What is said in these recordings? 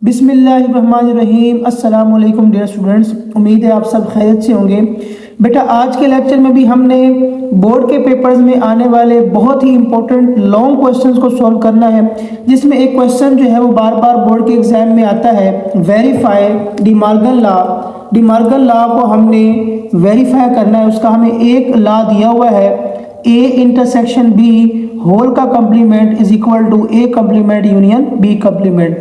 बिस्मिल्लाहिर्रहमानिर्रहीम। अस्सलाम वालेकुम डियर स्टूडेंट्स, उम्मीद है आप सब खैरियत से होंगे। बेटा आज के लेक्चर में भी हमने बोर्ड के पेपर्स में आने वाले बहुत ही इंपॉर्टेंट लॉन्ग क्वेश्चंस को सॉल्व करना है, जिसमें एक क्वेश्चन जो है वो बार बार बोर्ड के एग्जाम में आता है, verify De Morgan law. De Morgan law को हमने वेरीफाई करना है। उसका हमें एक लॉ दिया हुआ है, ए इंटरसेक्शन बी होल का complement is equal to A complement union B complement.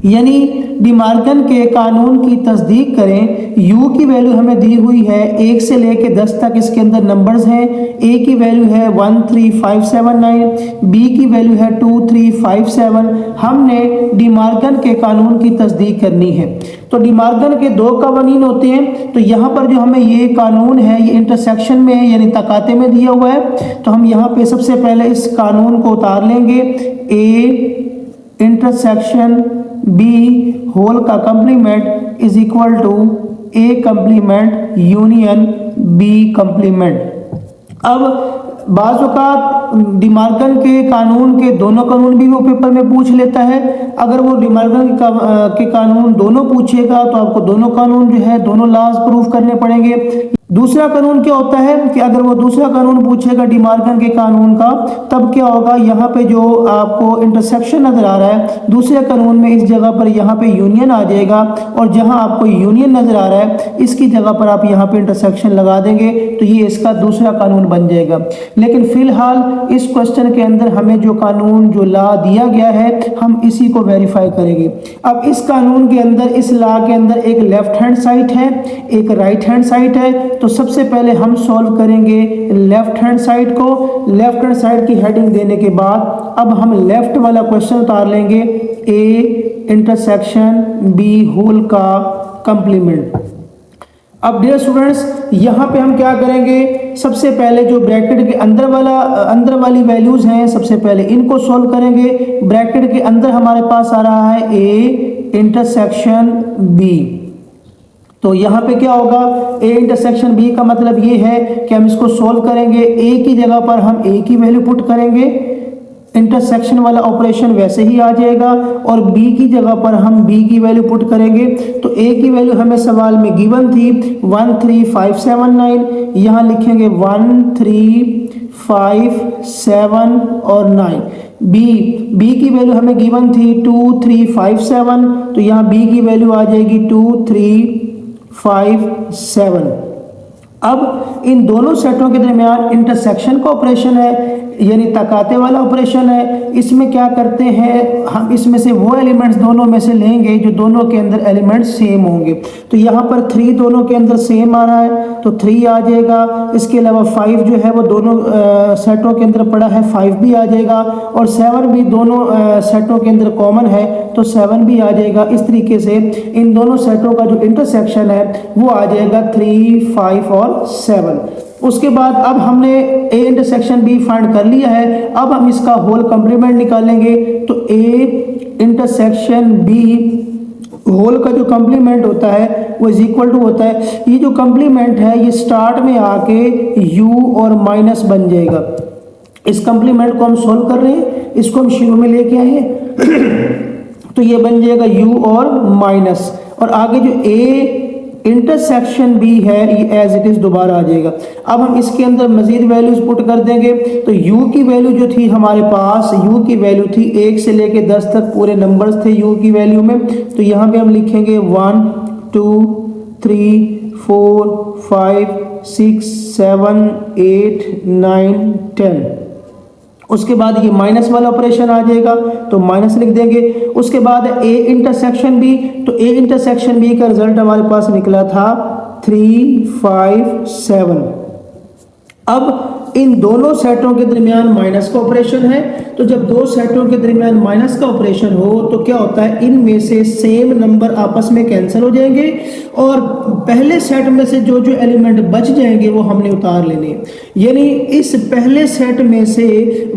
यानी डिमॉर्गन के कानून की तस्दीक करें। u की वैल्यू हमें दी हुई है 1 से लेके 10 तक, इसके अंदर नंबर्स हैं। a की वैल्यू है 13579, b की वैल्यू है 2357। हमने डिमॉर्गन के कानून की तस्दीक करनी है। तो डिमॉर्गन के दो कवानीन होते हैं। तो यहाँ पर जो हमें ये कानून है ये इंटरसेक्शन में है, यानी तकाते में दिया हुआ है। तो हम यहाँ पे सबसे पहले इस कानून को उतार लेंगे। a इंटरसेक्शन बी होल का complement is equal to A complement union B complement. अब बाज़ औक़ात डिमॉर्गन के कानून के दोनों कानून भी वो पेपर में पूछ लेता है। अगर वो डिमॉर्गन के कानून दोनों पूछेगा तो आपको दोनों कानून जो है दोनों लॉज प्रूफ करने पड़ेंगे। दूसरा कानून क्या होता है कि अगर वो दूसरा कानून पूछेगा डिमॉर्गन के कानून का, तब क्या होगा, यहाँ पे जो आपको इंटरसेक्शन नज़र आ रहा है दूसरे कानून में, इस जगह पर यहाँ पे यूनियन आ जाएगा, और जहाँ आपको यूनियन नज़र आ रहा है इसकी जगह पर आप यहाँ पे इंटरसेक्शन लगा देंगे, तो ये इसका दूसरा कानून बन जाएगा। लेकिन फ़िलहाल इस क्वेश्चन के अंदर हमें जो कानून जो लॉ दिया गया है हम इसी को वेरीफाई करेंगे। अब इस कानून के अंदर, इस लॉ के अंदर एक लेफ्ट हैंड साइड है, एक राइट हैंड साइड है। तो सबसे पहले हम सॉल्व करेंगे लेफ्ट हैंड साइड को। लेफ्ट हैंड साइड की हेडिंग देने के बाद अब हम लेफ्ट वाला क्वेश्चन उतार लेंगे, ए इंटरसेक्शन बी होल का कम्प्लीमेंट। अब डियर स्टूडेंट्स यहाँ पे हम क्या करेंगे, सबसे पहले जो ब्रैकेट के अंदर वाली वैल्यूज हैं सबसे पहले इनको सॉल्व करेंगे। ब्रैकेट के अंदर हमारे पास आ रहा है ए इंटरसेक्शन बी। तो यहाँ पे क्या होगा, a इंटरसेक्शन b का मतलब ये है कि हम इसको सोल्व करेंगे। a की जगह पर हम a की वैल्यू पुट करेंगे, इंटरसेक्शन वाला ऑपरेशन वैसे ही आ जाएगा, और b की जगह पर हम b की वैल्यू पुट करेंगे। तो a की वैल्यू हमें सवाल में गिवन थी 13579, यहाँ लिखेंगे 13579 और 9। b की वैल्यू हमें गिवन थी 2357, तो यहाँ b की वैल्यू आ जाएगी 2357। अब इन दोनों सेटों के दरमियान इंटरसेक्शन का ऑपरेशन है, यानी तकाते वाला ऑपरेशन है। इसमें क्या करते हैं, हम इसमें से वो एलिमेंट्स दोनों में से लेंगे जो दोनों के अंदर एलिमेंट्स सेम होंगे। तो यहाँ पर 3 दोनों के अंदर सेम आ रहा है तो 3 आ जाएगा। इसके अलावा 5 जो है वो दोनों सेटों के अंदर पड़ा है, 5 भी आ जाएगा, और 7 भी दोनों सेटों के अंदर कॉमन है तो 7 भी आ जाएगा। इस तरीके से इन दोनों सेटों का जो इंटरसेक्शन है वो आ जाएगा 3, 5 और 7। उसके बाद अब हमने ए इंटरसेक्शन बी फाइंड कर लिया है। अब हम इसका होल कम्प्लीमेंट निकालेंगे। तो ए इंटरसेक्शन बी होल का जो कम्प्लीमेंट होता है वो इज इक्वल टू होता है, ये जो कम्प्लीमेंट है ये स्टार्ट में आके u और माइनस बन जाएगा। इस कम्प्लीमेंट को हम सोल्व कर रहे हैं, इसको हम शुरू में लेके आए हैं तो ये बन जाएगा u और माइनस, और आगे जो a इंटरसेक्शन बी है ये एज इट इज दोबारा आ जाएगा। अब हम इसके अंदर मजीद वैल्यूज पुट कर देंगे। तो u की वैल्यू जो थी हमारे पास, u की वैल्यू थी 1 से लेके 10 तक पूरे नंबर्स थे u की वैल्यू में। तो यहाँ पे हम लिखेंगे 1 2 3 4 5 6 7 8 9 10। उसके बाद ये माइनस वाला ऑपरेशन आ जाएगा तो माइनस लिख देंगे। उसके बाद ए इंटरसेक्शन बी, तो ए इंटरसेक्शन बी का रिजल्ट हमारे पास निकला था 357। अब इन दोनों सेटों के दरमियान माइनस का ऑपरेशन है। तो जब दो सेटों के दरमियान माइनस का ऑपरेशन हो तो क्या होता है, इनमें से सेम नंबर आपस में कैंसिल हो जाएंगे, और पहले सेट में से जो जो एलिमेंट बच जाएंगे वो हमने उतार लेने हैं। यानी इस पहले सेट में से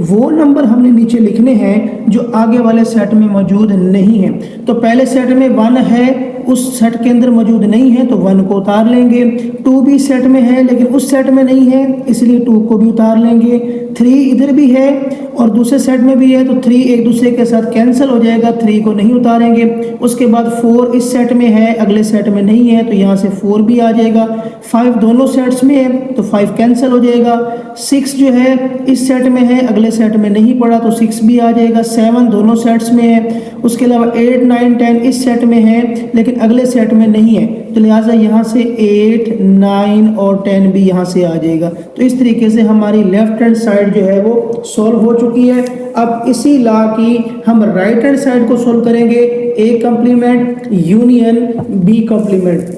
वो नंबर हमने नीचे लिखने हैं जो आगे वाले सेट में मौजूद नहीं है। तो पहले सेट में 1 है, उस सेट के अंदर मौजूद नहीं है तो 1 को उतार लेंगे। 2 भी सेट में है लेकिन उस सेट में नहीं है इसलिए 2 को भी उतार लेंगे। 3 इधर भी है और दूसरे सेट में भी है, तो 3 एक दूसरे के साथ कैंसिल हो जाएगा, 3 को नहीं उतारेंगे। उसके बाद 4 इस सेट में है, अगले सेट में नहीं है, तो यहाँ से 4 भी आ जाएगा। 5 दोनों सेट्स में है तो 5 कैंसिल हो जाएगा। 6 जो है इस सेट में है, अगले सेट में नहीं पड़ा तो 6 भी आ जाएगा। 7 दोनों सेट्स में है। उसके अलावा 8, 9, 10 इस सेट में है लेकिन अगले सेट में नहीं है, तो लिहाजा यहाँ से 8, 9 और 10 भी यहाँ से आ जाएगा। तो इस तरीके से हमारी लेफ्ट हैंड साइड जो है वो सॉल्व हो चुकी है। अब इसी लॉ की हम राइट हैंड साइड को सॉल्व करेंगे, A complement union B complement.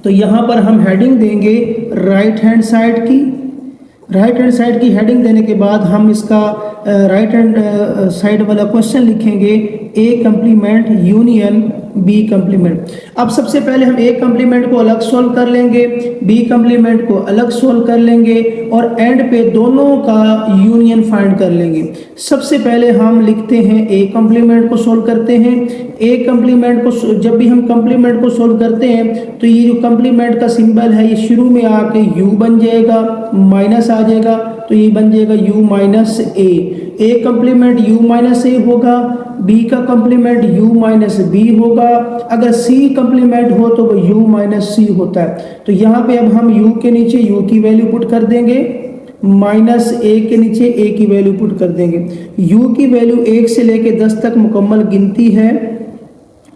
तो यहाँ पर हम हेडिंग देंगे राइट हैंड साइड की। राइट हैंड साइड की हेडिंग देने के बाद हम इसका राइट हैंड साइड वाला क्वेश्चन लिखेंगे, A complement union B complement. अब सबसे पहले हम ए कॉम्प्लीमेंट को अलग सॉल्व कर लेंगे, बी कॉम्प्लीमेंट को अलग सॉल्व कर लेंगे और एंड पे दोनों का यूनियन फाइंड कर लेंगे। सबसे पहले हम लिखते हैं ए कॉम्प्लीमेंट को सॉल्व करते हैं। ए कॉम्प्लीमेंट को जब भी हम कॉम्प्लीमेंट को सॉल्व करते हैं तो ये जो कॉम्प्लीमेंट का सिंबल है ये शुरू में आके यू बन जाएगा, माइनस आ जाएगा, तो ये बन जाएगा u minus A complement u minus A होगा, b का कॉम्प्लीमेंट u माइनस बी होगा, अगर c कॉम्प्लीमेंट हो तो वो u माइनस सी होता है। तो यहाँ पे अब हम u के नीचे u की वैल्यू पुट कर देंगे, माइनस ए के नीचे ए की वैल्यू पुट कर देंगे। u की वैल्यू 1 से लेके 10 तक मुकम्मल गिनती है,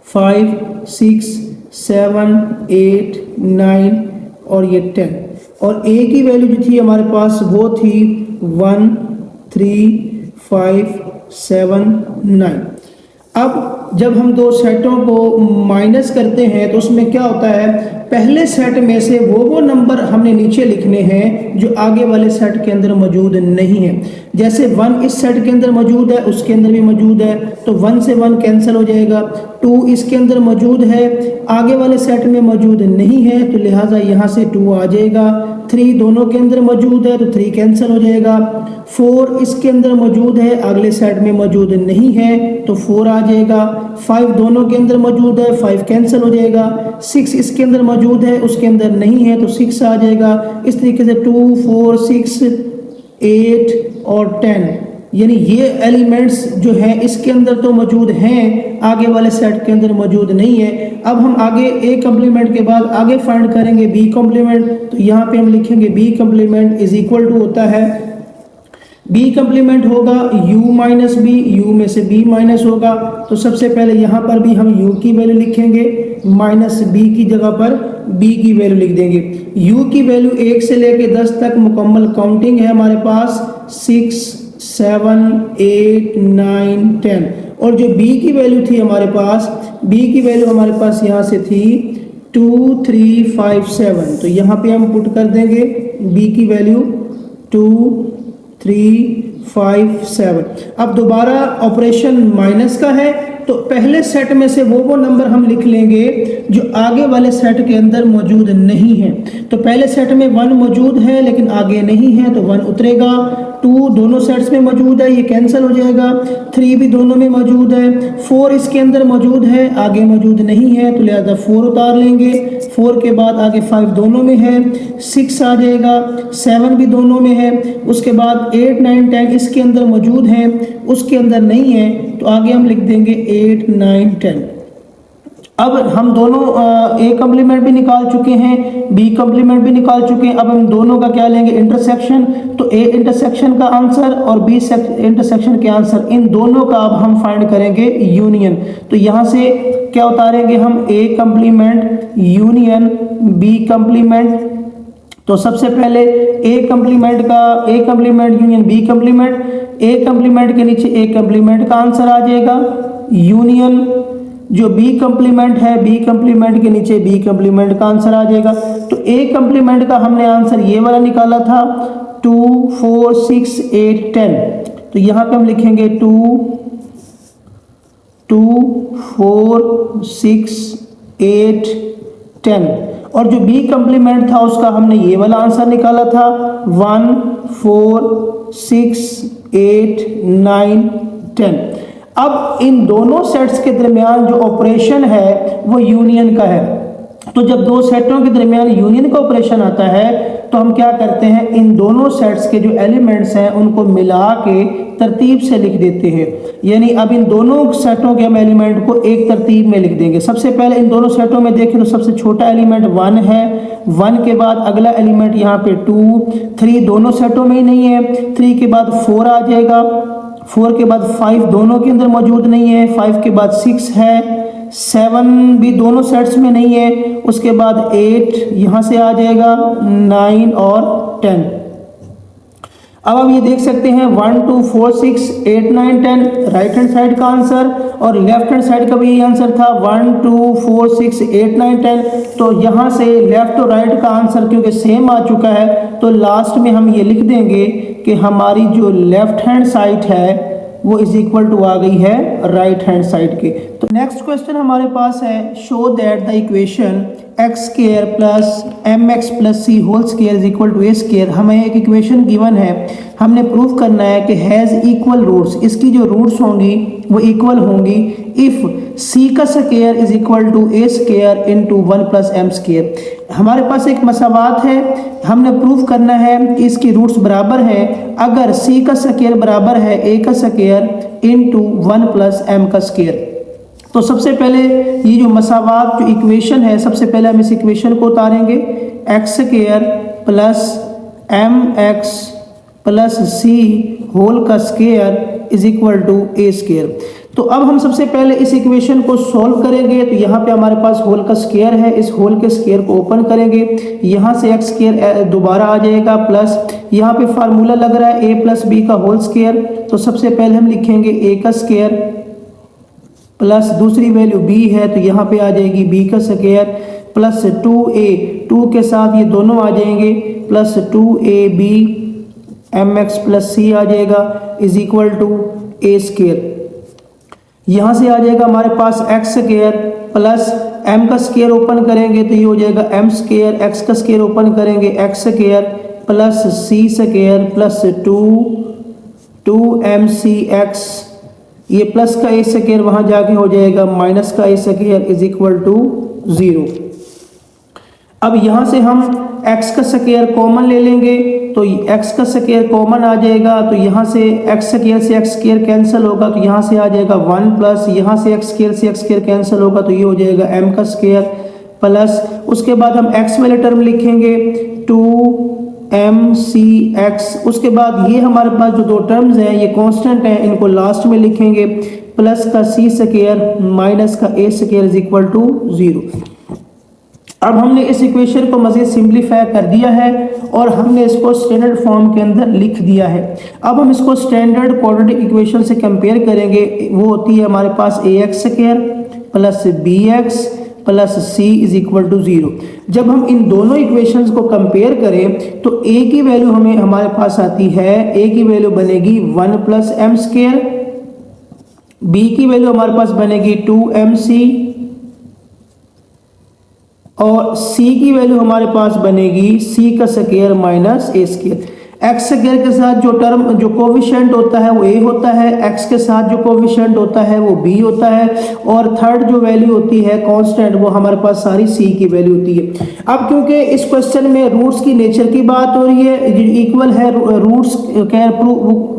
5, 6, 7, 8, 9 और ये 10। और a की वैल्यू जो थी हमारे पास वो थी 1, 3, 5, 7, 9। अब जब हम दो सेटों को माइनस करते हैं तो उसमें क्या होता है, पहले सेट में से वो नंबर हमने नीचे लिखने हैं जो आगे वाले सेट के अंदर मौजूद नहीं है। जैसे 1 इस सेट के अंदर मौजूद है, उसके अंदर भी मौजूद है, तो 1 से 1 कैंसिल हो जाएगा। 2 इसके अंदर मौजूद है, आगे वाले सेट में मौजूद नहीं है, तो लिहाजा यहाँ से 2 आ जाएगा। 3 दोनों के अंदर मौजूद है तो 3 कैंसिल हो जाएगा। 4 इसके अंदर मौजूद है, अगले सेट में मौजूद नहीं है तो 4 आ जाएगा। 5 दोनों के अंदर मौजूद है, 5 कैंसिल हो जाएगा। 6 इसके अंदर मौजूद है, उसके अंदर नहीं है तो 6 आ जाएगा। इस तरीके से 2, 4, 6, 8 और 10, यानी ये एलिमेंट्स जो हैं इसके अंदर तो मौजूद हैं, आगे वाले सेट के अंदर मौजूद नहीं है। अब हम आगे ए कॉम्प्लीमेंट के बाद आगे फाइंड करेंगे बी कॉम्प्लीमेंट। तो यहाँ पे हम लिखेंगे B complement is equal to होता है, बी कॉम्प्लीमेंट होगा u माइनस बी, u में से b माइनस होगा, तो सबसे पहले यहाँ पर भी हम u की वैल्यू लिखेंगे, माइनस b की जगह पर b की वैल्यू लिख देंगे। u की वैल्यू 1 से लेके 10 तक मुकम्मल काउंटिंग है हमारे पास, 6, 7, 8, 9, 10। और जो b की वैल्यू थी हमारे पास, b की वैल्यू हमारे पास यहाँ से थी 2, 3, 5, 7। तो यहाँ पे हम पुट कर देंगे b की वैल्यू 2, 3, 5, 7। अब दोबारा ऑपरेशन माइनस का है तो पहले सेट में से वो नंबर हम लिख लेंगे जो आगे वाले सेट के अंदर मौजूद नहीं है। तो पहले सेट में 1 मौजूद है लेकिन आगे नहीं है तो 1 उतरेगा। 2 दोनों सेट्स में मौजूद है, ये कैंसिल हो जाएगा। 3 भी दोनों में मौजूद है। 4 इसके अंदर मौजूद है, आगे मौजूद नहीं है तो लिहाजा 4 उतार लेंगे। 4 के बाद आगे 5 दोनों में है, 6 आ जाएगा। 7 भी दोनों में है। उसके बाद 8, 9, 10 इसके अंदर मौजूद है, उसके अंदर नहीं है तो आगे हम लिख देंगे 8, 9, 10। अब हम दोनों ए कॉम्प्लीमेंट भी निकाल चुके हैं, बी कॉम्प्लीमेंट भी निकाल चुके हैं। अब हम दोनों का क्या लेंगे, इंटरसेक्शन। तो ए इंटरसेक्शन का आंसर और बी इंटरसेक्शन के आंसर, इन दोनों का अब हम फाइंड करेंगे यूनियन। तो यहाँ से क्या उतारेंगे हम, A complement union B complement. तो सबसे पहले A complement union B complement, A complement के नीचे ए कॉम्प्लीमेंट का आंसर आ जाएगा, यूनियन जो बी कॉम्प्लीमेंट है, बी कॉम्प्लीमेंट के नीचे बी कॉम्प्लीमेंट का आंसर आ जाएगा। तो ए कॉम्प्लीमेंट का हमने आंसर ये वाला निकाला था 2, 4, 6, 8, 10। तो यहाँ पे हम लिखेंगे 2, 4, 6, 8, 10। और जो बी कॉम्प्लीमेंट था उसका हमने ये वाला आंसर निकाला था 1, 4, 6, 8, 9, 10। अब इन दोनों सेट्स के दरमियान जो ऑपरेशन है वो यूनियन का है। तो जब दो सेटों के दरमियान यूनियन का ऑपरेशन आता है तो हम क्या करते हैं, इन दोनों सेट्स के जो एलिमेंट्स हैं उनको मिला के तरतीब से लिख देते हैं। यानी अब इन दोनों सेटों के हम एलिमेंट को एक तरतीब में लिख देंगे। सबसे पहले इन दोनों सेटों में देखें तो सबसे छोटा एलिमेंट 1 है, 1 के बाद अगला एलिमेंट यहाँ पे 2, 3 दोनों सेटों में ही नहीं है, 3 के बाद 4 आ जाएगा, 4 के बाद 5 दोनों के अंदर मौजूद नहीं है, 5 के बाद 6 है, 7 भी दोनों सेट्स में नहीं है, उसके बाद 8 यहाँ से आ जाएगा, 9 और 10। अब आप ये देख सकते हैं 1 2 4 6 8 9 10 राइट हैंड साइड का आंसर, और लेफ्ट हैंड साइड का भी यही आंसर था 1 2 4 6 8 9 10। तो यहाँ से लेफ्ट और राइट का आंसर क्योंकि सेम आ चुका है तो लास्ट में हम ये लिख देंगे कि हमारी जो लेफ्ट हैंड साइड है वो इज इक्वल टू आ गई है राइट हैंड साइड के। तो नेक्स्ट क्वेश्चन हमारे पास है, show that the equation X square plus M x plus C whole square is equal to A square. हमें एक इक्वेशन गिवन है, हमने प्रूव करना है कि हैज़ इक्वल रूट्स, इसकी जो रूट्स होंगी वो इक्वल होंगी इफ़ सी का square is equal to A square into 1 plus M square. हमारे पास एक मसावात है, हमने प्रूव करना है कि इसकी रूट्स बराबर है अगर सी का स्क्वायर बराबर है ए का स्क्वायर इंटू 1 प्लस एम का स्क्वायर। तो सबसे पहले ये जो मसावात जो इक्वेशन है, सबसे पहले हम इस इक्वेशन को उतारेंगे, x square plus M x plus सी होल का square is equal to A square. तो अब हम सबसे पहले इस इक्वेशन को सॉल्व करेंगे। तो यहाँ पे हमारे पास होल का स्क्वायर है, इस होल के स्क्वायर को ओपन करेंगे, यहाँ से एक्स स्क्वायर दोबारा आ जाएगा प्लस यहाँ पे फार्मूला लग रहा है ए प्लस बी का होल स्क्वायर। तो सबसे पहले हम लिखेंगे ए का स्क्वायर प्लस दूसरी वैल्यू b है तो यहाँ पे आ जाएगी b का स्क्वायर प्लस 2a, 2 के साथ ये दोनों आ जाएंगे plus 2ab mx plus c आ जाएगा is equal to a square. यहाँ से आ जाएगा हमारे पास x स्क्वायर प्लस m का स्क्वायर ओपन करेंगे तो ये हो जाएगा m स्क्वायर, x का स्क्वायर ओपन करेंगे x square plus c square plus 2mcx, ये प्लस का ए स्क्वायर वहाँ जाके हो जाएगा माइनस का ए स्क्वायर इज इक्वल टू 0। अब यहाँ से हम x का स्क्वायर कॉमन ले लेंगे तो x का स्क्वायर कॉमन आ जाएगा तो यहाँ से x स्क्वायर से x स्क्वायर कैंसिल होगा तो यहाँ से आ जाएगा 1 प्लस यहाँ से x स्क्वायर से x स्क्वायर कैंसिल होगा तो ये हो जाएगा m का स्क्वायर प्लस उसके बाद हम x वाले टर्म लिखेंगे 2mcx। उसके बाद ये हमारे पास जो दो टर्म्स हैं ये कांस्टेंट हैं, इनको लास्ट में लिखेंगे प्लस का c स्क्वायर माइनस का a square is equal to 0। अब हमने इस इक्वेशन को मज़ीद सिंप्लीफाई कर दिया है और हमने इसको स्टैंडर्ड फॉर्म के अंदर लिख दिया है। अब हम इसको स्टैंडर्ड क्वाड्रेटिक इक्वेशन से कंपेयर करेंगे, वो होती है हमारे पास ax square plus bx plus c is equal to 0। जब हम इन दोनों इक्वेशंस को कंपेयर करें तो a की वैल्यू हमें हमारे पास आती है, a की वैल्यू बनेगी 1 प्लस एम स्क्वायर, b की वैल्यू हमारे पास बनेगी 2mc और c की वैल्यू हमारे पास बनेगी c का square minus a square. x square के साथ जो टर्म जो कोफिशिएंट होता है वो a होता है, x के साथ जो कोफिशिएंट होता है वो b होता है और थर्ड जो वैल्यू होती है कांस्टेंट वो हमारे पास सारी c की वैल्यू होती है। अब क्योंकि इस क्वेश्चन में रूट्स की नेचर की बात हो रही है, इक्वल है रूट्स,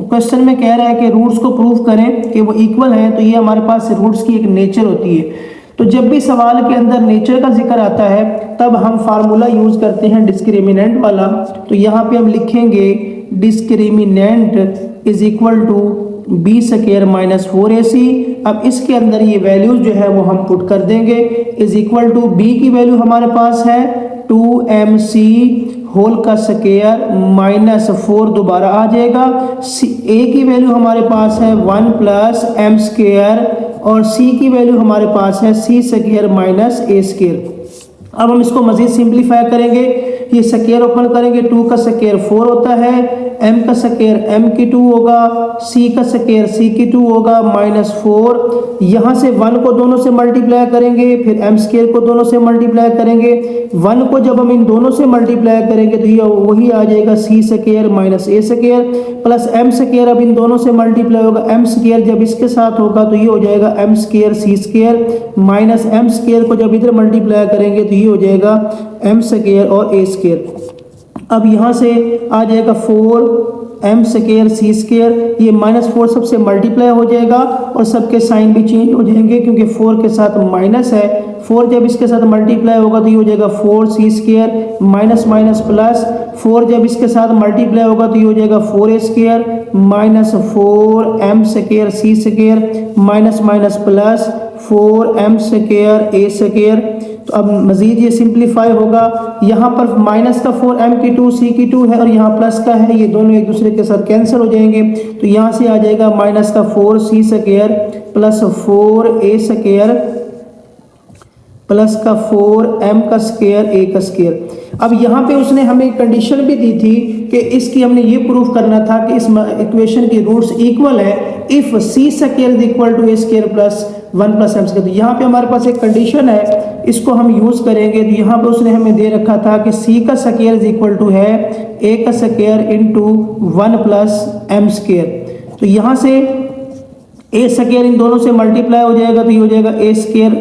क्वेश्चन में कह रहा है कि रूट्स को प्रूव करें कि वो इक्वल है, तो ये हमारे पास रूट्स की एक नेचर होती है। तो जब भी सवाल के अंदर नेचर का जिक्र आता है तब हम फार्मूला यूज करते हैं डिस्क्रिमिनेंट वाला। तो यहाँ पे हम लिखेंगे discriminant is equal to B square minus 4ac। अब इसके अंदर ये वैल्यूज जो है वो हम पुट कर देंगे, इज इक्वल टू बी की वैल्यू हमारे पास है 2mc होल का स्क्वायर माइनस 4 दोबारा आ जाएगा, a की वैल्यू हमारे पास है 1 प्लस एम स्क्वायर और c की वैल्यू हमारे पास है c square minus a square. अब हम इसको मजीद सिंप्लीफाई करेंगे, ये स्क्वायर ओपन करेंगे, 2 का स्क्वायर 4 होता है, m का स्क्वायर m की 2 होगा, c का स्क्वायर c की 2 होगा माइनस 4। यहाँ से 1 को दोनों से मल्टीप्लाई करेंगे, फिर m स्क्वायर को दोनों से मल्टीप्लाई करेंगे, 1 को जब हम इन दोनों से मल्टीप्लाई करेंगे तो ये वही आ जाएगा c square minus a square plus m square. अब इन दोनों से मल्टीप्लाई होगा, m स्क्वायर जब इसके साथ होगा तो ये हो जाएगा m square c square minus m square को जब इधर मल्टीप्लाई करेंगे तो ये हो जाएगा m स्क्वायर और a स्क्वायर। अब यहाँ से आ जाएगा 4m स्क्वायर सी स्क्वायर, ये -4 सबसे मल्टीप्लाई हो जाएगा और सबके साइन भी चेंज हो जाएंगे क्योंकि 4 के साथ माइनस है। 4 जब इसके साथ मल्टीप्लाई होगा तो ये हो जाएगा 4c square minus minus plus, 4 जब इसके साथ मल्टीप्लाई होगा तो ये हो जाएगा 4a square minus 4m square C square minus minus plus 4m square a square. तो अब मजीद ये सिंप्लीफाई होगा, यहाँ पर माइनस का 4m की 2 c की 2 है और यहाँ प्लस का है, ये दोनों एक दूसरे के साथ कैंसिल हो जाएंगे। तो यहाँ से आ जाएगा माइनस का 4c square plus 4a square plus का 4m का स्क्वायर a का स्क्वायर। अब यहाँ पे उसने हमें कंडीशन भी दी थी कि इसकी हमने ये प्रूफ करना था कि इस इक्वेशन की रूट्स इक्वल है if c square is equal to a square plus 1 plus m square. तो यहाँ पे हमारे पास एक कंडीशन है, इसको हम यूज करेंगे। तो यहाँ पे उसने हमें दे रखा था कि c का स्क्वायर इज इक्वल टू है a का square into 1 plus m square. तो यहाँ से a स्क्वायर इन दोनों से मल्टीप्लाई हो जाएगा तो ये हो जाएगा a स्क्वायर,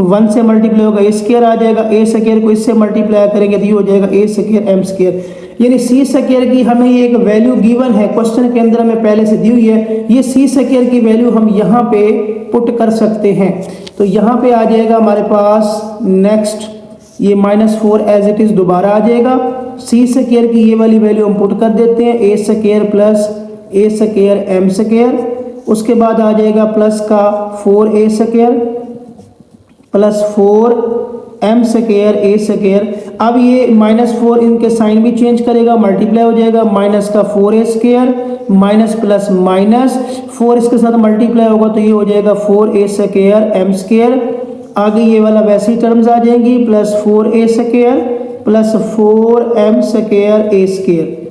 1 से मल्टीप्लाई होगा a स्क्वायर आ जाएगा, a स्क्वायर को इससे मल्टीप्लाई करेंगे तो ये हो जाएगा a स्क्वायर m स्क्वायर। यानी c स्क्वायर की हमें ये एक वैल्यू गिवन है, क्वेश्चन के अंदर हमें पहले से दी हुई है, ये c स्क्वायर की वैल्यू हम यहाँ पे पुट कर सकते हैं। तो यहाँ पे आ जाएगा हमारे पास नेक्स्ट ये -4 एज इट इज दोबारा आ जाएगा, c स्क्वायर की ये वाली वैल्यू हम पुट कर देते हैं a square plus a square m square, उसके बाद आ जाएगा प्लस का 4a square plus 4m square a square. अब ये -4 इनके साइन भी चेंज करेगा, मल्टीप्लाई हो जाएगा, माइनस का 4a square minus plus minus 4 इसके साथ मल्टीप्लाई होगा तो ये हो जाएगा 4a स्क्वायर m स्क्वायर। आगे ये वाला वैसे ही टर्म्स आ जाएंगी, plus 4a square plus 4m square a square.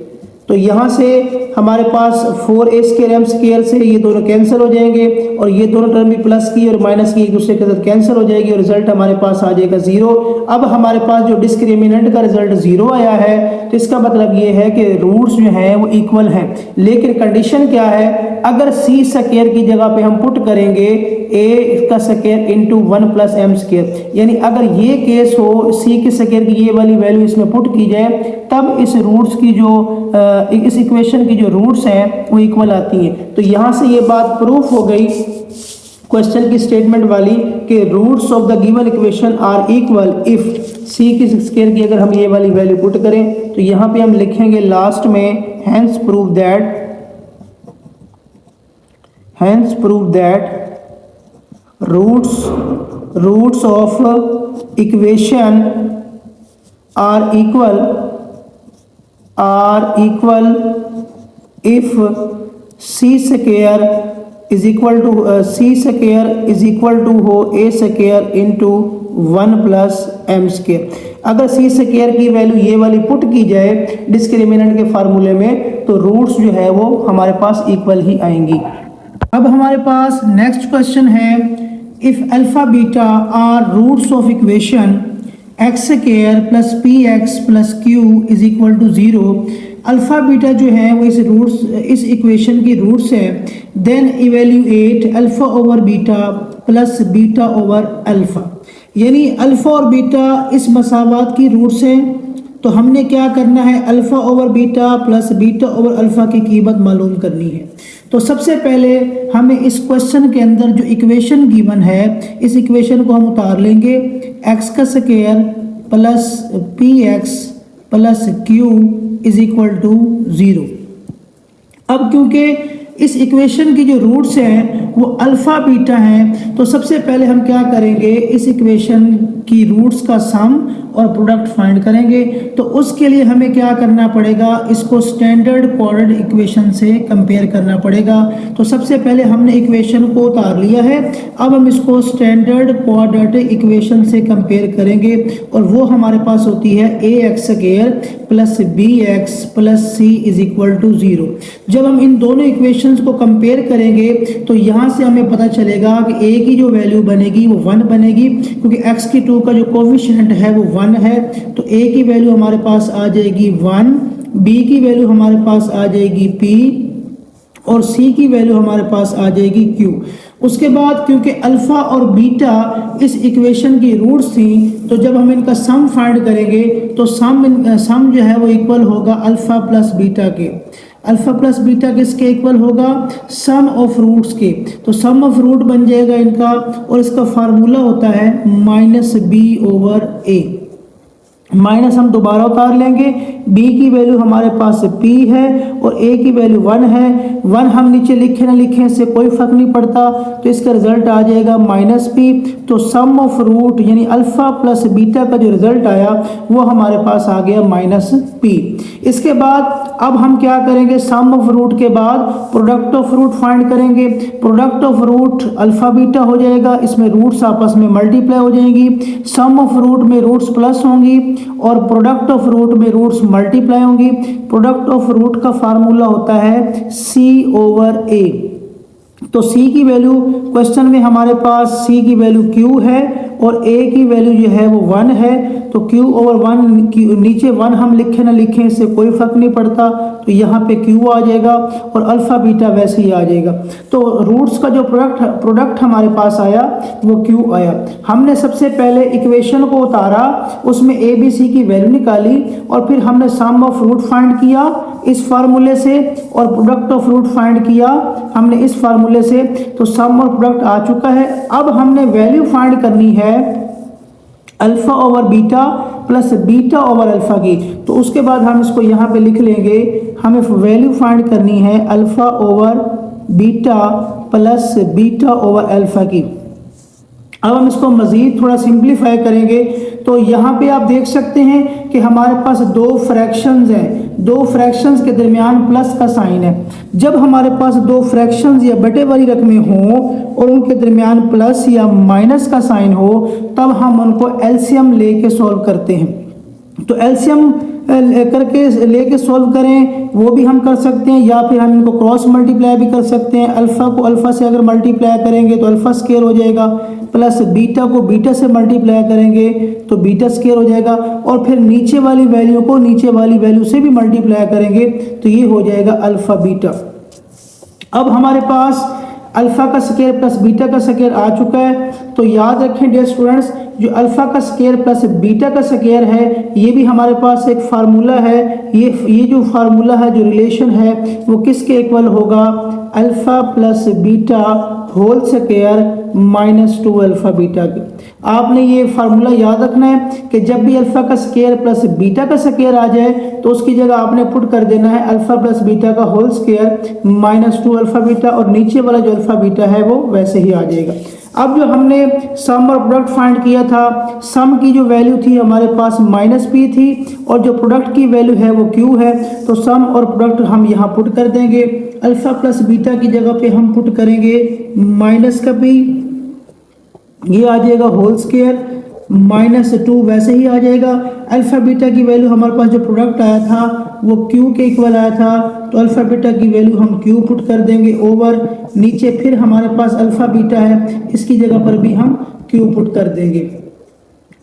तो यहाँ से हमारे पास 4a स्क्वायर m स्क्वायर से ये दोनों कैंसिल हो जाएंगे और ये दोनों टर्म भी प्लस की और माइनस की एक दूसरे के साथ कैंसिल हो जाएगी और रिजल्ट हमारे पास आ जाएगा 0। अब हमारे पास जो डिस्क्रिमिनेंट का रिजल्ट 0 आया है तो इसका मतलब ये है कि रूट्स जो हैं वो इक्वल हैं, लेकिन कंडीशन क्या है, अगर c स्क्वायर की जगह पे हम पुट करेंगे a का square into 1 plus m square, यानी अगर ये केस हो c के स्क्वायर की ये वाली वैल्यू इसमें पुट की जाए तब इस रूट्स की जो इस इक्वेशन की जो रूट्स हैं वो इक्वल आती हैं। तो यहाँ से ये बात प्रूफ हो गई क्वेश्चन की स्टेटमेंट वाली कि roots of the given equation are equal if c की स्क्वायर की अगर हम ये वाली वैल्यू पुट करें। तो यहाँ पे हम लिखेंगे लास्ट में hence prove that roots of equation are equal if c square is equal to हो a square into 1 plus m square. अगर c स्क्वायर की वैल्यू ये वाली पुट की जाए डिस्क्रिमिनेंट के फार्मूले में तो रूट्स जो है वो हमारे पास इक्वल ही आएंगी। अब हमारे पास नेक्स्ट क्वेश्चन है, if alpha beta are roots of equation X square plus P X plus Q is equal to 0, alpha beta जो है वो इस इक्वेशन की रूट्स है, then evaluate alpha over beta plus beta over alpha. यानी alpha और beta इस मसावात की रूट्स हैं, तो हमने क्या करना है, alpha over beta plus beta over alpha की कीमत मालूम करनी है। तो सबसे पहले हमें इस क्वेश्चन के अंदर जो इक्वेशन गिवन है इस इक्वेशन को हम उतार लेंगे, एक्स का square plus P X plus Q is equal to 0। अब क्योंकि इस इक्वेशन की जो रूट्स हैं वो अल्फ़ा बीटा हैं, तो सबसे पहले हम क्या करेंगे, इस इक्वेशन की रूट्स का सम और प्रोडक्ट फाइंड करेंगे। तो उसके लिए हमें क्या करना पड़ेगा, इसको स्टैंडर्ड कोऑर्डिनेट इक्वेशन से कंपेयर करना पड़ेगा। तो सबसे पहले हमने इक्वेशन को उतार लिया है, अब हम इसको स्टैंडर्ड कोऑर्डिनेट इक्वेशन से कंपेयर करेंगे और वो हमारे पास होती है A x square plus B x plus C is equal to 0। जब हम इन दोनों इक्वेशंस को कंपेयर करेंगे तो यहाँ से हमें पता चलेगा कि ए की जो वैल्यू बनेगी वो 1 बनेगी, क्योंकि एक्स की 2 का जो कोफिशिएंट है वो 1 है। तो ए की वैल्यू हमारे पास आ जाएगी 1, बी की वैल्यू हमारे पास आ जाएगी p और c की वैल्यू हमारे पास आ जाएगी q। उसके बाद क्योंकि अल्फ़ा और बीटा इस इक्वेशन की रूट्स थी, तो जब हम इनका सम फाइंड करेंगे तो सम जो है वो इक्वल होगा अल्फ़ा प्लस बीटा के। अल्फ़ा प्लस बीटा किसके इक्वल होगा? सम ऑफ रूट्स के। तो सम ऑफ रूट बन जाएगा इनका, और इसका फार्मूला होता है -b/a। माइनस हम दोबारा उतार लेंगे, b की वैल्यू हमारे पास p है और a की वैल्यू 1 है। 1 हम नीचे लिखे ना लिखें इससे कोई फर्क नहीं पड़ता, तो इसका रिजल्ट आ जाएगा -p। तो सम ऑफ रूट यानी अल्फ़ा प्लस बीटा का जो रिजल्ट आया वो हमारे पास आ गया -p। इसके बाद अब हम क्या करेंगे? सम ऑफ रूट के बाद प्रोडक्ट ऑफ रूट फाइंड करेंगे। Product of root alpha beta हो जाएगा, इसमें रूट्स आपस में मल्टीप्लाई हो जाएंगी। सम ऑफ रूट में रूट्स प्लस होंगी और प्रोडक्ट ऑफ रूट में रूट्स मल्टीप्लाई होंगी। प्रोडक्ट ऑफ रूट का फार्मूला होता है c/a। तो c की वैल्यू क्वेश्चन में हमारे पास c की वैल्यू q है और a की वैल्यू जो है वो 1 है। तो q/1 नीचे 1 हम लिखे ना लिखें इससे कोई फर्क नहीं पड़ता, तो यहाँ पे q आ जाएगा और अल्फ़ा बीटा वैसे ही आ जाएगा। तो रूट्स का जो प्रोडक्ट हमारे पास आया वो q आया। हमने सबसे पहले इक्वेशन को उतारा, उसमें a b c की वैल्यू निकाली और फिर हमने सम ऑफ रूट फाइंड किया इस फार्मूले से और प्रोडक्ट ऑफ रूट फाइंड किया हमने इस फार्मूले से। तो सम और प्रोडक्ट आ चुका है। अब हमने वैल्यू फाइंड करनी है alpha over beta plus beta over alpha की। तो उसके बाद हम इसको यहाँ पे लिख लेंगे, हमें वैल्यू फाइंड करनी है alpha over beta plus beta over alpha की। अब हम इसको मज़ीद थोड़ा सिंप्लीफाई करेंगे। तो यहाँ पे आप देख सकते हैं कि हमारे पास दो फ्रैक्शंस हैं, दो फ्रैक्शंस के दरमियान प्लस का साइन है। जब हमारे पास दो फ्रैक्शंस या बटे वाली रकमें हों और उनके दरमियान प्लस या माइनस का साइन हो, तब हम उनको एलसीएम लेके सॉल्व करते हैं। तो एलसीएम करके लेके सॉल्व करें वो भी हम कर सकते हैं, या फिर हम इनको क्रॉस मल्टीप्लाई भी कर सकते हैं। अल्फ़ा को अल्फ़ा से अगर मल्टीप्लाई करेंगे तो अल्फ़ा स्क्वायर हो जाएगा, प्लस बीटा को बीटा से मल्टीप्लाई करेंगे तो बीटा स्क्वायर हो जाएगा, और फिर नीचे वाली वैल्यू को नीचे वाली वैल्यू से भी मल्टीप्लाई करेंगे तो ये हो जाएगा अल्फ़ा बीटा। अब हमारे पास अल्फ़ा का स्क्वायर प्लस बीटा का स्क्वायर आ चुका है। तो याद रखें डियर स्टूडेंट्स, जो अल्फ़ा का स्क्वायर प्लस बीटा का स्क्वायर है ये भी हमारे पास एक फार्मूला है। ये जो फार्मूला है, जो रिलेशन है, वो किसके इक्वल होगा? Alpha plus beta whole square -2 alpha beta की। आपने ये फार्मूला याद रखना है कि जब भी अल्फ़ा का स्क्वायर प्लस बीटा का स्क्वायर आ जाए तो उसकी जगह आपने पुट कर देना है अल्फ़ा प्लस बीटा का होल स्क्वायर -2 अल्फ़ा बीटा, और नीचे वाला जो अल्फ़ा बीटा है वो वैसे ही आ जाएगा। अब जो हमने सम और प्रोडक्ट फाइंड किया था, सम की जो वैल्यू थी हमारे पास -p थी और जो प्रोडक्ट की वैल्यू है वो q है। तो सम और प्रोडक्ट हम यहाँ पुट कर देंगे। अल्फ़ा प्लस बीटा की जगह पे हम पुट करेंगे -p, ये आ जाएगा होल स्क्वायर, -2 वैसे ही आ जाएगा। अल्फ़ा बीटा की वैल्यू हमारे पास जो प्रोडक्ट आया था वो q के इक्वल आया था, तो अल्फ़ा बीटा की वैल्यू हम q पुट कर देंगे ओवर नीचे फिर हमारे पास अल्फ़ा बीटा है, इसकी जगह पर भी हम q पुट कर देंगे।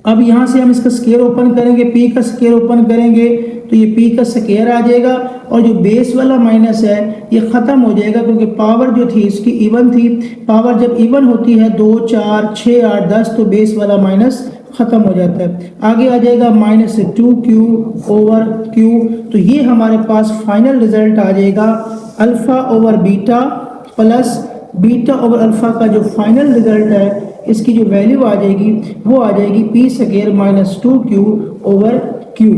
अब यहाँ से हम इसका स्क्वायर ओपन करेंगे, p का स्क्वायर ओपन करेंगे तो ये p का स्क्वायर आ जाएगा, और जो बेस वाला माइनस है ये ख़त्म हो जाएगा क्योंकि पावर जो थी इसकी इवन थी। पावर जब इवन होती है 2 4 6 8 10 तो बेस वाला माइनस ख़त्म हो जाता है। आगे आ जाएगा -2q ओवर q। तो ये हमारे पास फाइनल रिजल्ट आ जाएगा alpha over beta plus beta over alpha का जो फाइनल रिजल्ट है इसकी जो वैल्यू आ जाएगी वो आ जाएगी p² -2q over q।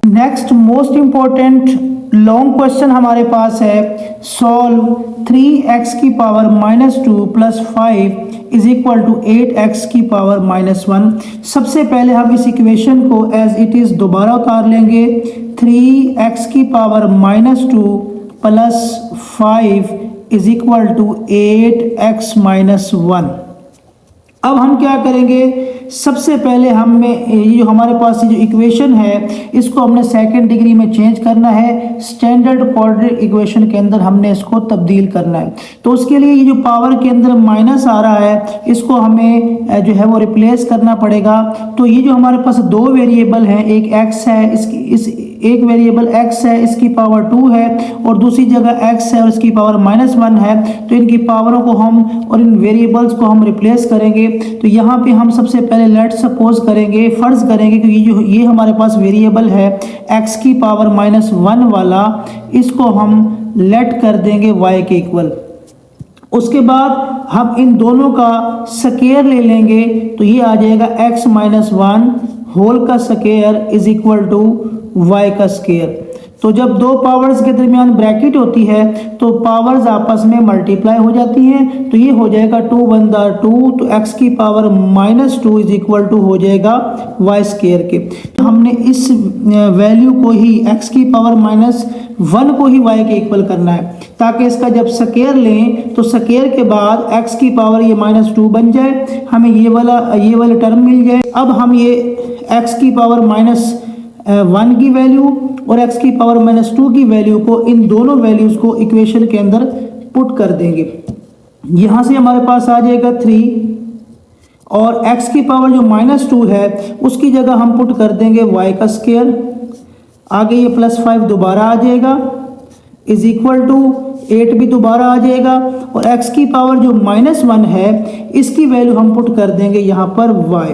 Next most important long question हमारे पास है, सॉल्व 3x की power -2 plus 5 is equal to 8x की पावर -1। सबसे पहले हम इस इक्वेशन को एज इट इज़ दोबारा उतार लेंगे। 3x की power -2 plus 5 is equal to 8x -1। अब हम क्या करेंगे? सबसे पहले हमें ये जो हमारे पास ये जो इक्वेशन है इसको हमने सेकंड डिग्री में चेंज करना है, स्टैंडर्ड क्वाड्रेटिक इक्वेशन के अंदर हमने इसको तब्दील करना है। तो उसके लिए ये जो पावर के अंदर माइनस आ रहा है इसको हमें जो है वो रिप्लेस करना पड़ेगा। तो ये जो हमारे पास दो वेरिएबल हैं, एक x है, एक वेरिएबल x है, इसकी पावर 2 है और दूसरी जगह x है और इसकी पावर -1 है। तो इनकी पावरों को हम और इन वेरिएबल्स को हम रिप्लेस करेंगे। तो यहाँ पे हम सबसे पहले लेट सपोज करेंगे, फर्ज करेंगे कि ये हमारे पास वेरिएबल है x की पावर -1 वाला, इसको हम लेट कर देंगे y के इक्वल। उसके बाद हम इन दोनों का स्क्वायर ले लेंगे, तो ये आ जाएगा x - 1 होल का square is equal to y का स्क्वायर। तो जब दो पावर्स के दरमियान ब्रैकेट होती है तो पावर्स आपस में मल्टीप्लाई हो जाती हैं। तो ये हो जाएगा 2 1 2, तो x की पावर -2 इज इक्वल टू हो जाएगा y स्क्वायर के। तो हमने इस वैल्यू को ही x की पावर -1 को ही y के इक्वल करना है, ताकि इसका जब स्क्वायर लें तो स्क्वायर के बाद x की पावर ये -2 बन जाए, हमें ये वाला टर्म मिल जाए। अब हम ये x की पावर -1 की वैल्यू और x की पावर -2 की वैल्यू को, इन दोनों वैल्यूज को इक्वेशन के अंदर पुट कर देंगे। यहाँ से हमारे पास आ जाएगा 3 और x की पावर जो -2 है उसकी जगह हम पुट कर देंगे y का स्क्वायर। आगे ये +5 दोबारा आ जाएगा इज इक्वल टू 8 भी दोबारा आ जाएगा और x की पावर जो -1 है इसकी वैल्यू हम पुट कर देंगे यहाँ पर y।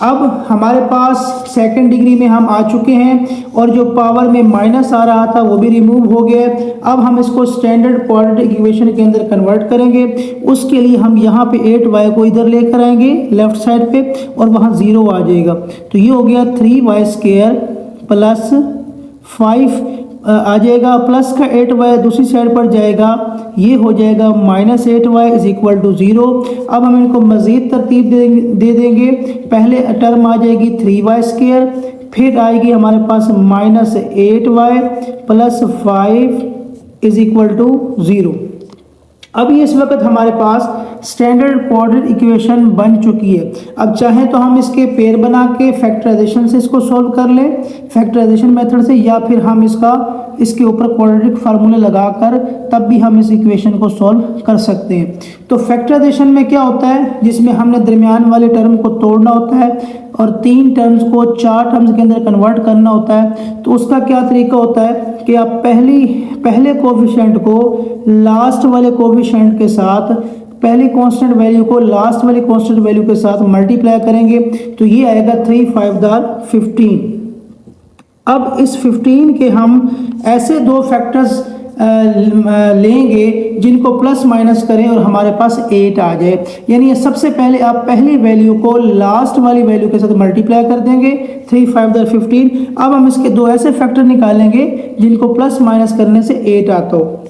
अब हमारे पास सेकंड डिग्री में हम आ चुके हैं और जो पावर में माइनस आ रहा था वो भी रिमूव हो गया। अब हम इसको स्टैंडर्ड क्वाड्रेटिक इक्वेशन के अंदर कन्वर्ट करेंगे। उसके लिए हम यहाँ पे 8y को इधर लेकर आएंगे लेफ्ट साइड पे और वहाँ 0 आ जाएगा। तो ये हो गया 3y² प्लस 5 आ जाएगा, प्लस का 8y दूसरी साइड पर जाएगा, ये हो जाएगा -8y इज इक्वल टू 0। अब हम इनको मज़ीद तरतीब दे देंगे। पहले टर्म आ जाएगी 3y², फिर आएगी हमारे पास -8y plus 5 is equal to 0। अभी इस वक्त हमारे पास स्टैंडर्ड क्वाड्रेटिक इक्वेशन बन चुकी है। अब चाहे तो हम इसके पेयर बना के फैक्टराइजेशन से इसको सॉल्व कर लें, फैक्टराइजेशन मेथड से, या फिर हम इसके ऊपर क्वाड्रेटिक फार्मूले लगाकर तब भी हम इस इक्वेशन को सॉल्व कर सकते हैं। तो फैक्टराइजेशन में क्या होता है, जिसमें हमने दरमियान वाले टर्म को तोड़ना होता है और 3 टर्म्स को 4 टर्म्स के अंदर कन्वर्ट करना होता है। तो उसका क्या तरीका होता है कि आप पहले कोफिशिएंट को लास्ट वाले कोफिशिएंट के साथ, पहली कांस्टेंट वैल्यू को लास्ट वाली कांस्टेंट वैल्यू के साथ मल्टीप्लाई करेंगे, तो ये आएगा 3 5 15। अब इस 15 के हम ऐसे दो फैक्टर्स लेंगे जिनको प्लस माइनस करें और हमारे पास 8 आ जाए। यानी ये सबसे पहले आप पहली वैल्यू को लास्ट वाली वैल्यू के साथ मल्टीप्लाई कर देंगे 3 5 15। अब हम इसके दो ऐसे फैक्टर निकालेंगे जिनको प्लस माइनस करने से 8 आता हो।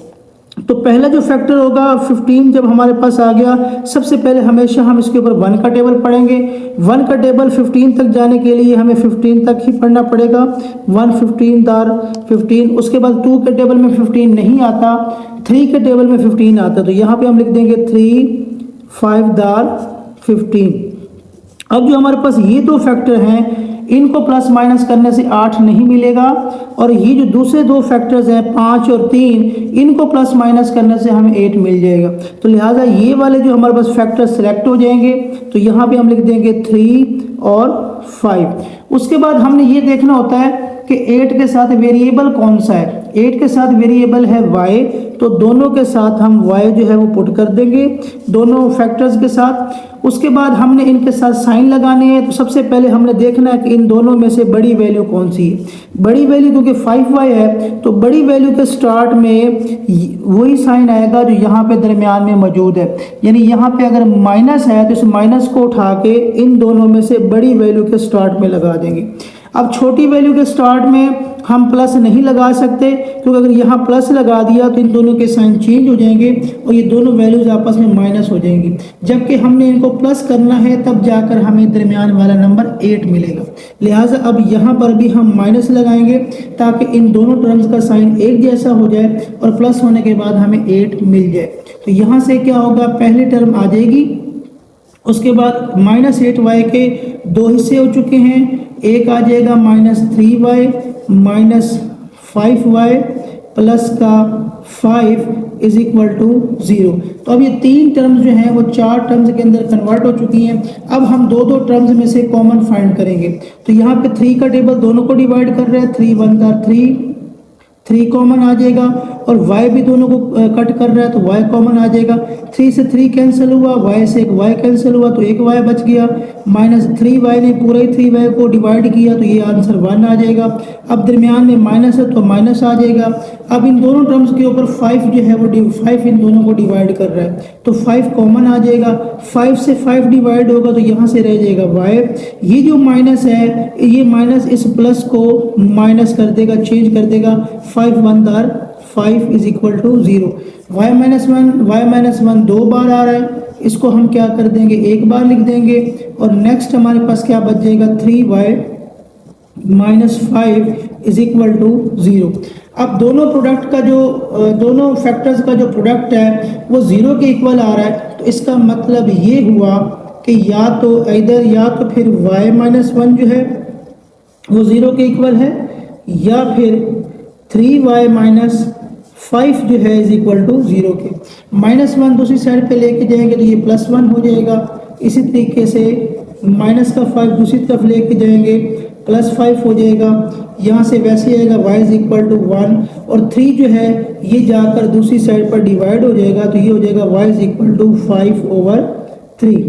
तो पहला जो फैक्टर होगा 15 जब हमारे पास आ गया, सबसे पहले हमेशा हम इसके ऊपर 1 का टेबल पढ़ेंगे। 1 का टेबल 15 तक जाने के लिए हमें 15 तक ही पढ़ना पड़ेगा। 1 15 दार 15। उसके बाद 2 के टेबल में 15 नहीं आता, 3 के टेबल में 15 आता, तो यहाँ पे हम लिख देंगे 3 5 दार 15। अब जो हमारे पास ये दो फैक्टर हैं इनको प्लस माइनस करने से 8 नहीं मिलेगा, और ये जो दूसरे दो फैक्टर्स हैं 5 और 3 इनको प्लस माइनस करने से हमें 8 मिल जाएगा। तो लिहाजा ये वाले जो हमारे पास फैक्टर सेलेक्ट हो जाएंगे, तो यहाँ पे हम लिख देंगे 3 और 5। उसके बाद हमने ये देखना होता है कि 8 के साथ वेरिएबल कौन सा है। 8 के साथ वेरिएबल है y, तो दोनों के साथ हम y जो है वो पुट कर देंगे दोनों फैक्टर्स के साथ। उसके बाद हमने इनके साथ साइन लगाने हैं। तो सबसे पहले हमने देखना है कि इन दोनों में से बड़ी वैल्यू कौन सी है। बड़ी वैल्यू क्योंकि 5y है, तो बड़ी वैल्यू के स्टार्ट में वही साइन आएगा जो यहाँ पे दरमियान में मौजूद है। यानी यहाँ पे अगर माइनस है तो इस माइनस को उठा के इन दोनों में से बड़ी वैल्यू के स्टार्ट में लगा देंगे। अब छोटी वैल्यू के स्टार्ट में हम प्लस नहीं लगा सकते, क्योंकि अगर यहाँ प्लस लगा दिया तो इन दोनों के साइन चेंज हो जाएंगे और ये दोनों वैल्यूज आपस में माइनस हो जाएंगी। जबकि हमने इनको प्लस करना है तब जाकर हमें दरमियान वाला नंबर 8 मिलेगा। लिहाजा अब यहाँ पर भी हम माइनस लगाएंगे ताकि इन दोनों टर्म्स का साइन एक जैसा हो जाए और प्लस होने के बाद हमें 8 मिल जाए। तो यहाँ से क्या होगा, पहली टर्म आ जाएगी। उसके बाद -8y के दो हिस्से हो चुके हैं, एक आ जाएगा -3y -5y प्लस का 5 इज इक्वल टू 0। तो अब ये तीन टर्म्स जो हैं वो चार टर्म्स के अंदर कन्वर्ट हो चुकी हैं। अब हम दो दो टर्म्स में से कॉमन फाइंड करेंगे। तो यहाँ पे 3 का टेबल दोनों को डिवाइड कर रहा है, 3 1 का 3 कॉमन आ जाएगा, और y भी दोनों को कट कर रहा है तो y कॉमन आ जाएगा। 3 से 3 कैंसिल हुआ, y से एक y कैंसिल हुआ तो एक y बच गया, -3y ने पूरा ही 3y को डिवाइड किया तो ये आंसर 1 आ जाएगा। अब दरमियान में माइनस है तो माइनस आ जाएगा। अब इन दोनों टर्म्स के ऊपर 5 जो है वो 5 इन दोनों को डिवाइड कर रहा है तो 5 कॉमन आ जाएगा। 5 से 5 डिवाइड होगा तो यहाँ से रह जाएगा y। ये जो माइनस है ये माइनस इस प्लस को माइनस कर देगा, चेंज कर देगा। 5 1 दार 5 is equal to 0। y minus one दो बार आ रहा है, इसको हम क्या कर देंगे, एक बार लिख देंगे। और नेक्स्ट हमारे पास क्या बच जाएगा, 3y minus 5 is equal to 0। अब दोनों प्रोडक्ट का जो दोनों फैक्टर्स का जो प्रोडक्ट है वो 0 के इक्वल आ रहा है। तो इसका मतलब ये हुआ कि या तो इधर या तो फिर y माइनस 1 जो है वो 0 के इक्वल है, या फिर 3y माइनस 5 जो है इज इक्वल टू 0 के। -1 दूसरी साइड पे लेके जाएंगे तो ये +1 हो जाएगा। इसी तरीके से माइनस का 5 दूसरी तरफ लेके जाएंगे +5 हो जाएगा। यहाँ से वैसे आएगा y इज इक्वल टू 1, और 3 जो है ये जाकर दूसरी साइड पर डिवाइड हो जाएगा तो ये हो जाएगा y इज इक्वल टू 5/3।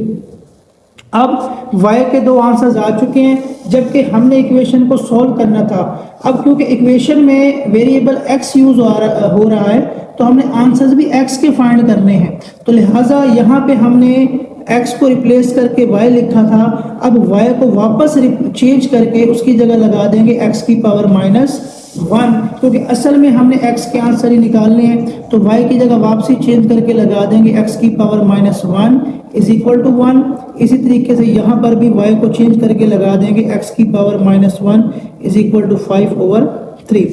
अब y के दो आंसर्स आ चुके हैं, जबकि हमने इक्वेशन को सॉल्व करना था। अब क्योंकि इक्वेशन में वेरिएबल x यूज हो रहा है तो हमने आंसर्स भी x के फाइंड करने हैं, तो लिहाजा यहाँ पे हमने x को रिप्लेस करके y लिखा था। अब y को वापस चेंज करके उसकी जगह लगा देंगे x की पावर -1, क्योंकि असल में हमने x के आंसर ही निकालने हैं। तो y की जगह वापसी चेंज करके लगा देंगे x की पावर -1 इज इक्वल टू 1। इसी तरीके से यहाँ पर भी y को चेंज करके लगा देंगे x की power -1 is equal to 5/3।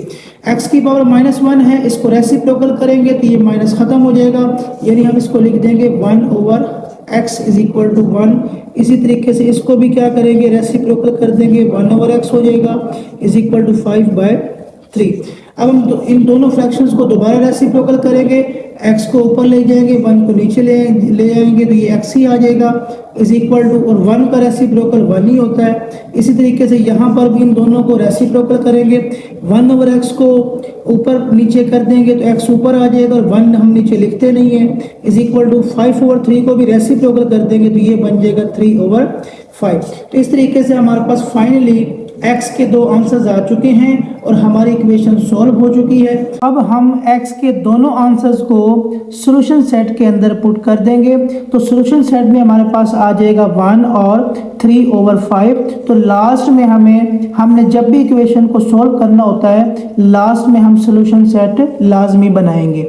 x की पावर -1 है, इसको रेसिप्रोकल करेंगे तो ये माइनस खत्म हो जाएगा, यानी हम इसको लिख देंगे 1/x इज इक्वल टू 1। इसी तरीके से इसको भी क्या करेंगे, रेसिप्रोकल कर देंगे, 1/x हो जाएगा इज इक्वल टू 5/3। अब हम इन दोनों फ्रैक्शंस को दोबारा रेसिप्रोकल करेंगे, x को ऊपर ले जाएंगे, 1 को नीचे ले जाएंगे तो ये x ही आ जाएगा इज इक्वल टू, और 1 का रेसिप्रोकल 1 ही होता है। इसी तरीके से यहाँ पर भी इन दोनों को रेसिप्रोकल करेंगे, 1/x को ऊपर नीचे कर देंगे तो x ऊपर आ जाएगा, और 1 हम नीचे लिखते नहीं है इज इक्वल टू 5/3 को भी रेसिप्रोकल कर देंगे तो ये बन जाएगा 3/5। तो इस तरीके से हमारे पास फाइनली x के दो आंसर्स आ चुके हैं और हमारी इक्वेशन सॉल्व हो चुकी है। अब हम x के दोनों आंसर्स को सॉल्यूशन सेट के अंदर पुट कर देंगे, तो सॉल्यूशन सेट में हमारे पास आ जाएगा 1 और 3/5। तो लास्ट में हमने जब भी इक्वेशन को सॉल्व करना होता है लास्ट में हम सॉल्यूशन सेट लाजमी बनाएंगे।